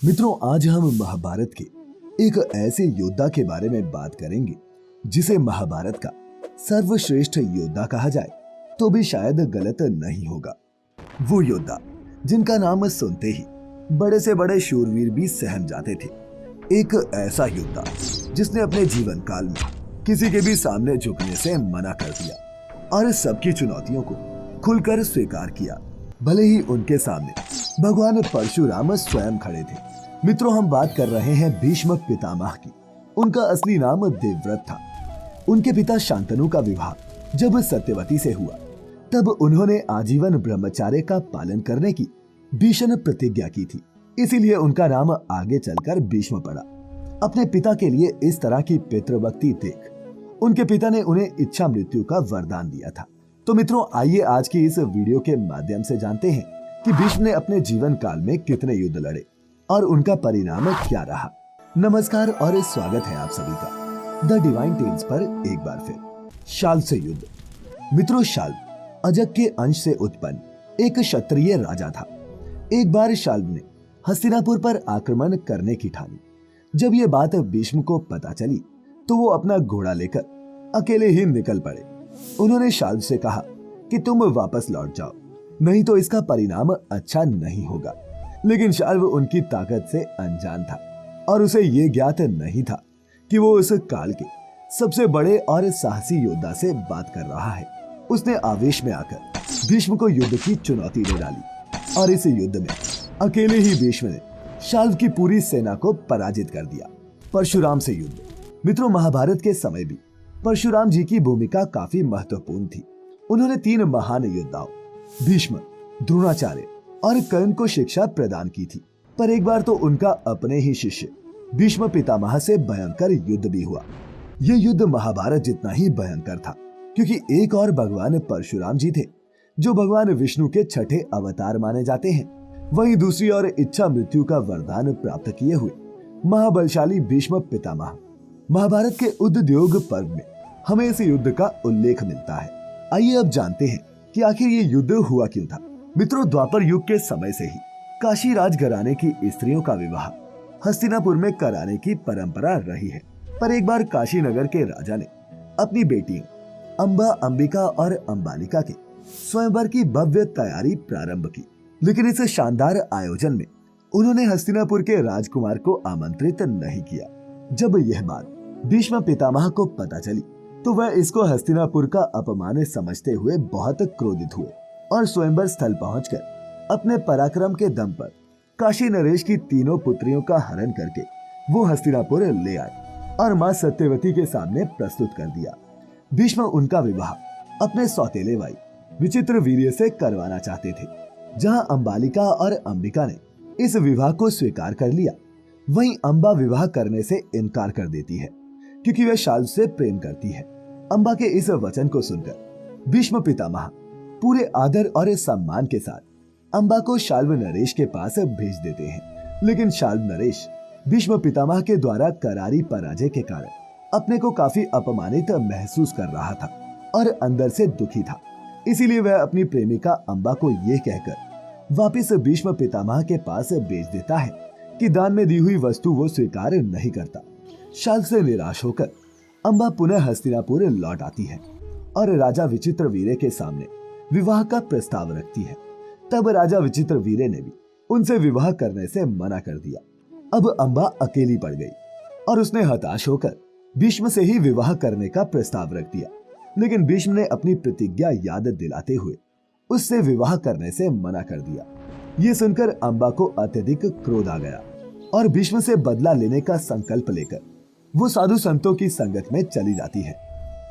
मित्रों, आज हम महाभारत के एक ऐसे योद्धा के बारे में बात करेंगे जिसे महाभारत का सर्वश्रेष्ठ योद्धा कहा जाए तो भी शायद गलत नहीं होगा। वो योद्धा जिनका नाम सुनते ही बड़े से बड़े शूरवीर भी सहम जाते थे। एक ऐसा योद्धा जिसने अपने जीवन काल में किसी के भी सामने झुकने से मना कर दिया और सबकी चुनौतियों को खुलकर स्वीकार किया, भले ही उनके सामने भगवान परशुराम स्वयं खड़े थे। मित्रों, हम बात कर रहे हैं भीष्म पितामह की। उनका असली नाम देवव्रत था। उनके पिता शांतनु का विवाह जब सत्यवती से हुआ तब उन्होंने आजीवन ब्रह्मचर्य का पालन करने की भीषण प्रतिज्ञा की थी। इसीलिए उनका नाम आगे चलकर भीष्म पड़ा। अपने पिता के लिए इस तरह की पितृभक्ति देख उनके पिता ने उन्हें इच्छा मृत्यु का वरदान दिया था। तो मित्रों, आइए आज की इस वीडियो के माध्यम से जानते हैं कि भीष्म ने अपने जीवन काल में कितने युद्ध लड़े और उनका परिणाम क्या रहा। नमस्कार और स्वागत है आप सभी का द डिवाइन टेल्स पर एक बार फिर। शाल्व से युद्ध। मित्रों, शाल्व अजग के अंश से उत्पन्न एक क्षत्रिय राजा था। एक बार शाल्व ने हस्तिनापुर पर आक्रमण करने की ठानी। जब ये बात भीष्म को पता चली तो वो अपना घोड़ा लेकर अकेले ही निकल पड़े। उन्होंने शाल्व से कहा कि तुम वापस लौट जाओ, नहीं तो इसका परिणाम अच्छा नहीं होगा। लेकिन शाल्व उनकी ताकत से अनजान था और उसे ये ज्ञात नहीं था कि वो उस काल के सबसे बड़े और साहसी योद्धा से बात कर रहा है। उसने आवेश में आकर भीष्म को युद्ध की चुनौती दे डाली और इस युद्ध में अकेले ही भीष्म ने शाल्व की पूरी सेना को पराजित कर दिया। परशुराम से युद्ध। मित्रों, महाभारत के समय भी परशुराम जी की भूमिका काफी महत्वपूर्ण थी। उन्होंने 3 महान योद्धाओं भीष्म, द्रोणाचार्य और कर्ण को शिक्षा प्रदान की थी। पर एक बार तो उनका अपने ही शिष्य भीष्म पितामह से भयंकर युद्ध भी हुआ। यह युद्ध महाभारत जितना ही भयंकर था, क्योंकि एक और भगवान परशुराम जी थे जो भगवान विष्णु के छठे अवतार माने जाते हैं। वहीं दूसरी ओर इच्छा मृत्यु का वरदान प्राप्त किए हुए महाबलशाली भीष्म पितामह। महाभारत के उद्योग पर्व में हमें इस युद्ध का उल्लेख मिलता है। आइए अब जानते हैं कि आखिर ये युद्ध हुआ क्यों था। मित्रों, द्वापर युग के समय से ही काशी राजघराने की स्त्रियों का विवाह हस्तिनापुर में कराने की परंपरा रही है। पर एक बार काशी नगर के राजा ने अपनी बेटियों अंबा, अंबिका और अंबालिका के स्वयंवर की भव्य तैयारी प्रारंभ की। लेकिन इस शानदार आयोजन में उन्होंने हस्तिनापुर के राजकुमार को आमंत्रित नहीं किया। जब यह बात भीष्म पितामह को पता चली तो वह इसको हस्तिनापुर का अपमान समझते हुए बहुत क्रोधित हुए और स्वयंवर स्थल पहुंचकर अपने पराक्रम के दम पर काशी नरेश की 3 पुत्रियों का हरण करके वो हस्तिनापुर ले आए और मां सत्यवती के सामने प्रस्तुत कर दिया। भीष्म उनका विवाह अपने सौतेले भाई विचित्रवीर्य से करवाना चाहते थे। जहां अंबालिका और अंबिका ने इस विवाह को स्वीकार कर लिया, वहीं अंबा विवाह करने से इनकार कर देती है क्योंकि वह शाल्व से प्रेम करती है। अंबा के इस वचन को सुनकर भीष्म पितामह पूरे आदर और सम्मान के साथ अंबा को शाल्व नरेश के पास भेज देते हैं। लेकिन शाल्व नरेश भीष्म पितामह के द्वारा करारी पराजय के कारण अपने को काफी अपमानित महसूस कर रहा था और अंदर से दुखी था। इसीलिए वह अपनी प्रेमिका अंबा को ये कहकर वापिस भीष्म पितामह के पास भेज देता है कि दान में दी हुई वस्तु वो स्वीकार नहीं करता। शाल्व से निराश होकर अंबा पुनः हस्तिनापुर लौट आती है और राजा विचित्रवीर्य के सामने विवाह का प्रस्ताव रखती है। तब राजा विचित्रवीर्य ने भी उनसे विवाह करने से मना कर दिया। अब अंबा अकेली पड़ गई और उसने हताश होकर भीष्म से ही विवाह करने का प्रस्ताव रख दिया। लेकिन भीष्म ने अपनी प्रतिज्ञा याद दिलाते हुए उससे विवाह करने से मना कर दिया। ये सुनकर अंबा को अत्यधिक क्रोध आ गया और भीष्म से बदला लेने का संकल्प लेकर वो साधु संतों की संगत में चली जाती है।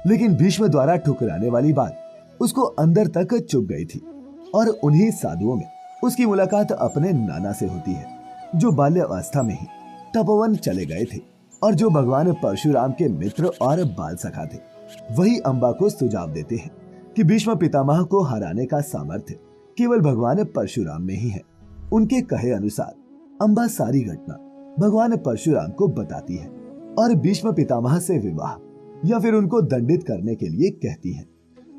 लेकिन भीष्म द्वारा ठुकराने वाली बात उसको अंदर तक चुभ गई थी और उन्हीं साधुओं में उसकी मुलाकात अपने नाना से होती है, जो बाल्यावस्था में ही तपोवन चले गए थे और जो भगवान परशुराम के मित्र और बाल सखा थे। वही अंबा को सुझाव देते हैं कि भीष्म पितामह को हराने का सामर्थ्य केवल भगवान परशुराम में ही है। उनके कहे अनुसार अंबा सारी घटना भगवान परशुराम को बताती है और भीष्म पितामह से विवाह या फिर उनको दंडित करने के लिए कहती है।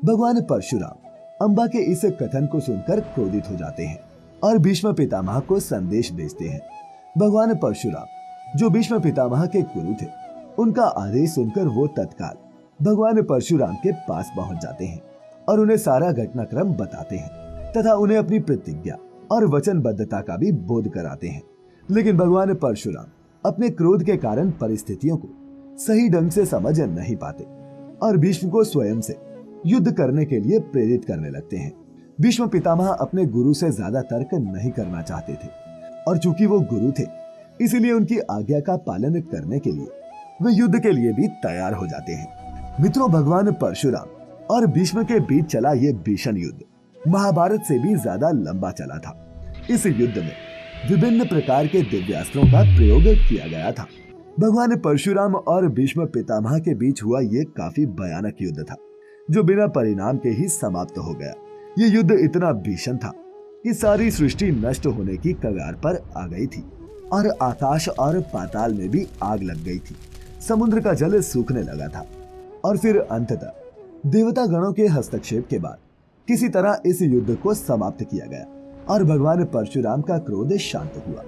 भगवान परशुराम अंबा के इस कथन को सुनकर क्रोधित हो जाते हैं और भीष्म पितामह को संदेश भेजते हैं भगवान परशुराम जो भीष्म पितामह के गुरु थे, उनका आदेश सुनकर वो तत्काल भगवान परशुराम के पास पहुंच जाते हैं और उन्हें सारा घटनाक्रम बताते हैं तथा उन्हें अपनी प्रतिज्ञा और वचनबद्धता का भी बोध कराते हैं। लेकिन भगवान परशुराम अपने क्रोध के कारण परिस्थितियों को सही ढंग से समझ नहीं पाते और भीष्म को स्वयं से युद्ध करने के लिए प्रेरित करने लगते हैं। भीष्म पितामह अपने गुरु से ज्यादा तर्क नहीं करना चाहते थे और चूंकि वो गुरु थे, इसीलिए उनकी आज्ञा का पालन करने के लिए वे युद्ध के लिए भी तैयार हो जाते हैं। मित्रों, भगवान परशुराम और भीष्म के बीच चला ये भीषण युद्ध महाभारत से भी ज्यादा लंबा चला था। इस युद्ध में विभिन्न प्रकार के दिव्यास्त्रों का प्रयोग किया गया था। भगवान परशुराम और भीष्म पितामह के बीच हुआ ये काफी भयानक युद्ध था जो बिना परिणाम के ही समाप्त हो गया। ये युद्ध इतना भीषण था कि सारी सृष्टि नष्ट होने की कगार पर आ गई थी और आकाश और पाताल में भी आग लग गई थी। समुद्र का जल सूखने लगा था और फिर अंततः देवता गणों के हस्तक्षेप के बाद किसी तरह इस युद्ध को समाप्त किया गया और भगवान परशुराम का क्रोध शांत हुआ।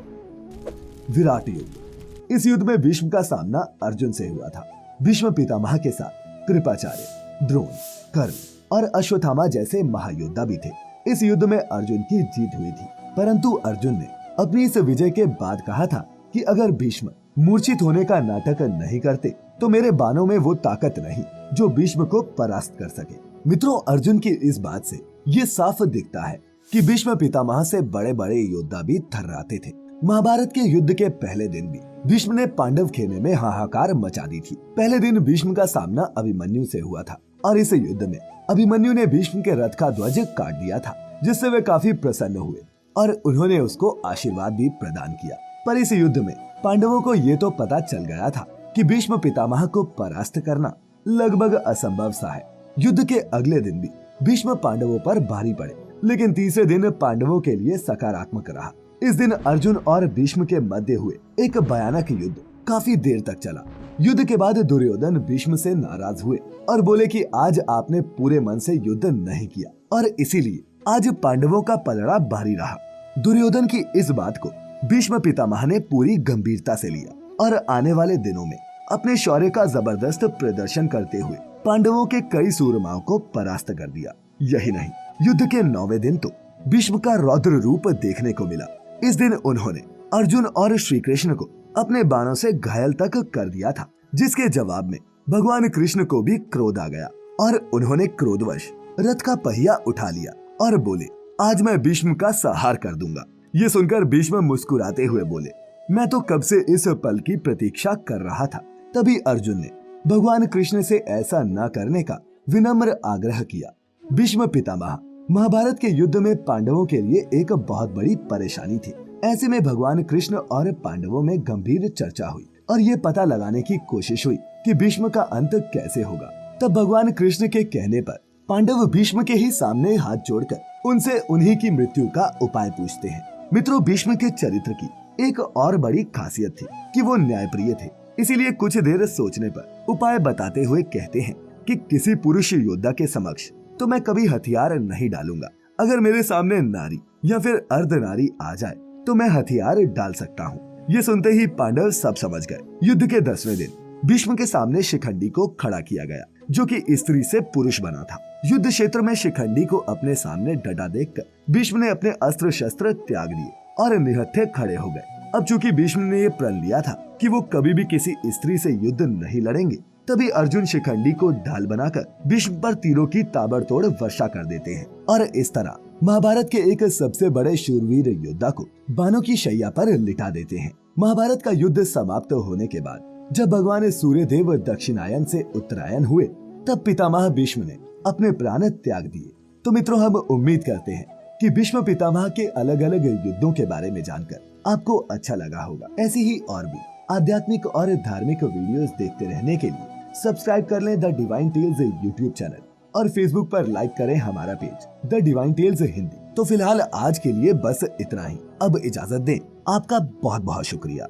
विराट युद्ध। इस युद्ध में भीष्म का सामना अर्जुन से हुआ था। भीष्म पितामह के साथ कृपाचार्य, द्रोण, कर्ण और अश्वत्थामा जैसे महायोद्धा भी थे। इस युद्ध में अर्जुन की जीत हुई थी, परंतु अर्जुन ने अपनी इस विजय के बाद कहा था कि अगर भीष्म मूर्छित होने का नाटक नहीं करते तो मेरे बाणों में वो ताकत नहीं जो भीष्म को परास्त कर सके। मित्रों, अर्जुन की इस बात से ये साफ दिखता है कि भीष्म पितामह से बड़े बड़े योद्धा भी थर्राते थे। महाभारत के युद्ध के पहले दिन भी भीष्म ने पांडव खेमे में हाहाकार मचा दी थी। पहले दिन भीष्म का सामना अभिमन्यु से हुआ था और इस युद्ध में अभिमन्यु ने भीष्म के रथ का ध्वज काट दिया था, जिससे वे काफी प्रसन्न हुए और उन्होंने उसको आशीर्वाद भी प्रदान किया। पर इस युद्ध में पांडवों को ये तो पता चल गया था कि भीष्म पितामह को परास्त करना लगभग असंभव सा है। युद्ध के अगले दिन भी भीष्म पांडवों पर भारी पड़े, लेकिन तीसरे दिन पांडवों के लिए सकारात्मक रहा। इस दिन अर्जुन और भीष्म के मध्य हुए एक भयानक युद्ध काफी देर तक चला। युद्ध के बाद दुर्योधन भीष्म से नाराज हुए और बोले कि आज आपने पूरे मन से युद्ध नहीं किया और इसीलिए आज पांडवों का पलड़ा भारी रहा। दुर्योधन की इस बात को भीष्म पितामह ने पूरी गंभीरता से लिया और आने वाले दिनों में अपने शौर्य का जबरदस्त प्रदर्शन करते हुए पांडवों के कई सूरमाओं को परास्त कर दिया। यही नहीं, युद्ध के 9वें दिन तो भीष्म का रौद्र रूप देखने को मिला। इस दिन उन्होंने अर्जुन और श्री कृष्ण को अपने बाणों से घायल तक कर दिया था, जिसके जवाब में भगवान कृष्ण को भी क्रोध आ गया और उन्होंने क्रोधवश रथ का पहिया उठा लिया और बोले, आज मैं भीष्म का संहार कर दूंगा। ये सुनकर भीष्म मुस्कुराते हुए बोले, मैं तो कब से इस पल की प्रतीक्षा कर रहा था। तभी अर्जुन ने भगवान कृष्ण से ऐसा न करने का विनम्र आग्रह किया। भीष्म पितामह महाभारत के युद्ध में पांडवों के लिए एक बहुत बड़ी परेशानी थी। ऐसे में भगवान कृष्ण और पांडवों में गंभीर चर्चा हुई और ये पता लगाने की कोशिश हुई कि भीष्म का अंत कैसे होगा। तब भगवान कृष्ण के कहने पर पांडव भीष्म के ही सामने हाथ जोड़कर उनसे उन्हीं की मृत्यु का उपाय पूछते हैं। मित्रों, भीष्म के चरित्र की एक और बड़ी खासियत थी कि वो न्यायप्रिय थे। इसीलिए कुछ देर सोचने पर उपाय बताते हुए कहते हैं कि किसी पुरुष योद्धा के समक्ष तो मैं कभी हथियार नहीं डालूंगा। अगर मेरे सामने नारी या फिर अर्धनारी आ जाए तो मैं हथियार डाल सकता हूँ। ये सुनते ही पांडव सब समझ गए। युद्ध के 10वें दिन भीष्म के सामने शिखंडी को खड़ा किया गया, जो कि स्त्री से पुरुष बना था। युद्ध क्षेत्र में शिखंडी को अपने सामने डटा देखकर भीष्म ने अपने अस्त्र शस्त्र त्याग दिए और निहत्थे खड़े हो गए। अब चूंकि भीष्म ने ये प्रण लिया था कि वो कभी भी किसी स्त्री से युद्ध नहीं लड़ेंगे, तभी अर्जुन शिखंडी को ढाल बनाकर भीष्म पर तीरों की ताबड़तोड़ वर्षा कर देते हैं और इस तरह महाभारत के एक सबसे बड़े शूरवीर योद्धा को बाणों की शैया पर लिटा देते हैं। महाभारत का युद्ध समाप्त होने के बाद जब भगवान सूर्य देव दक्षिणायन से उत्तरायण हुए, तब पितामह भीष्म ने अपने प्राण त्याग दिए। तो मित्रों, हम उम्मीद करते हैं कि भीष्म पितामह के अलग अलग युद्धों के बारे में जानकर आपको अच्छा लगा होगा। ऐसी ही और भी आध्यात्मिक और धार्मिक वीडियोस देखते रहने के लिए सब्सक्राइब कर लें the Divine Tales YouTube channel और फेसबुक पर लाइक करें हमारा page the Divine Tales Hindi. तो फिलहाल आज के लिए बस इतना ही। अब इजाजत दें। आपका बहुत बहुत शुक्रिया।